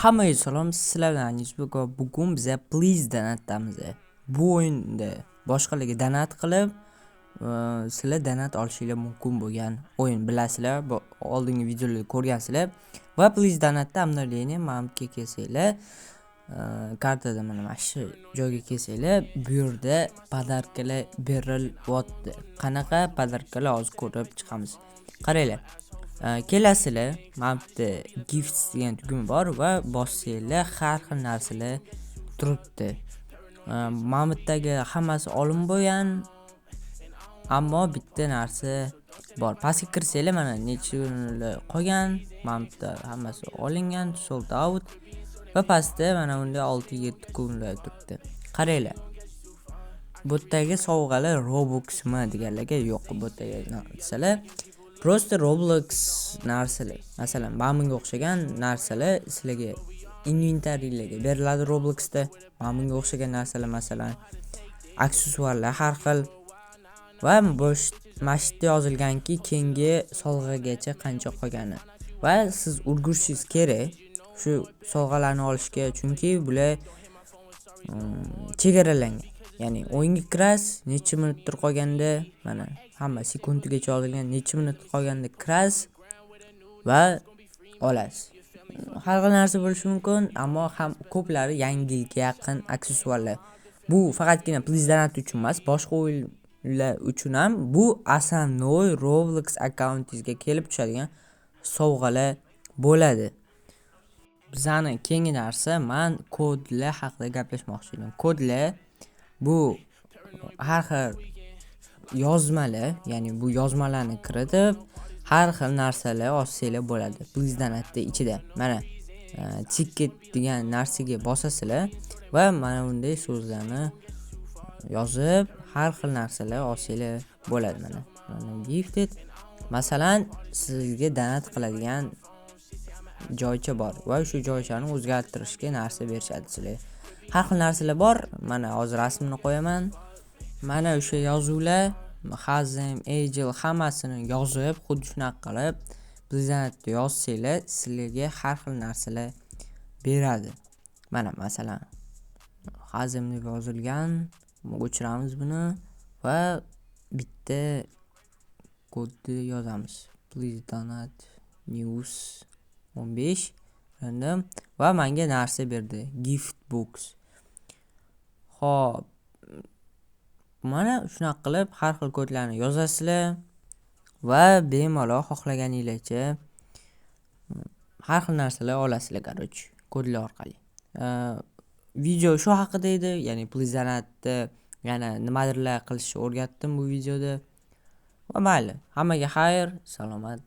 Hammaga salom, sizlar bilan Yusuf va bugun biz Please Donat'damiz. Bu o'yinda boshqalarga donat qilib, sizlar donat olishingiz mumkin bo'lgan o'yin bilasizlar. Oldingi videolarda ko'rgansizlar. Va Please Donat'da amnalini mamga kelsanglar, kartada mana shu joyga kelsanglar, bu yerda podarkalar berilyapti. Qanaqa podarkalar hozir ko'rib chiqamiz. Qaranglar. Kelasizlar, mana gifts degan tugma bor va bossanglar har xil narsalar turibdi. Mana hammasi olinib bo'lgan, ammo bitta narsa bor. Pastga kirsanglar mana nechalar qolgan, mana hammasi olingan, sold out va pastda mana unda 6-7 kunlar turibdi. Qaranglar. Bu yerdagi sovg'alar Robuxmi deganlarga yo'q, bu yerdagi narsalar Prosta Roblox narsalar. Masalan, bunga o'xshagan narsalar sizlarga inventariyalarga beriladi Robloxda. Bunga o'xshagan narsalar, masalan, aksessuarlar har xil va mashitda yozilganki, keyingi sovg'agacha qancha qolgani. Va siz ulgurishingiz kerak shu sovg'alarni olishga, chunki bular chegaralangan. Ya'ni o'yinga kirasiz, necha minutdir qolganda, mana hamma sekundigacha yozilgan, necha minut qolganda kirasiz va olasiz. Har xil narsa bo'lishi mumkin, ammo ham ko'plari yangi yilga yaqin aksessuarlar. Bu faqatgina Please Donat uchun emas, boshqa o'yinlar uchun ham bu основной Roblox akkauntingizga kelib tushadigan sovg'alar bo'ladi. Bizani keyingi narsa, men kodlar haqida gaplashmoqchi edim. Kodlar bu har xil yozmalar, ya'ni bu yozmalarni kiritib, har xil narsalar olsanglar bo'ladi. Please Donat'da ichida. Mana ticket degan narsaga bosasizlar va mana bunday so'zlarni yozib, har xil narsalar olsanglar bo'ladi. Mana gifted. Masalan, sizga donat qiladigan joycha bor va shu joychani o'zgartirishga narsa berishadi sizlar. Har xil narsalar bor. Mana hozir rasmini qo'yaman. Mana o'sha yozuvlar, Hazem, Angel hammasini yozib, xuddi shunaqa qilib, Blizzardga yozsanglar, sizlarga har xil narsalar beradi. Mana masalan, Hazem deb yozilgan, o'chiramiz buni va bitta kodni yozamiz. Please Donat News 15 random va menga narsa berdi. Gift box. Xo'p. Mana shunaqa qilib har xil kodlarni yozasizlar va bemalol xohlaganingizcha har xil narsalar olasizlar, qaroch, kodlar orqali. Video shu haqida edi, ya'ni Please Donat'da yana nimadirlar qilishni o'rgatdim bu videoda. Va mayli, hammaga xayr, salomat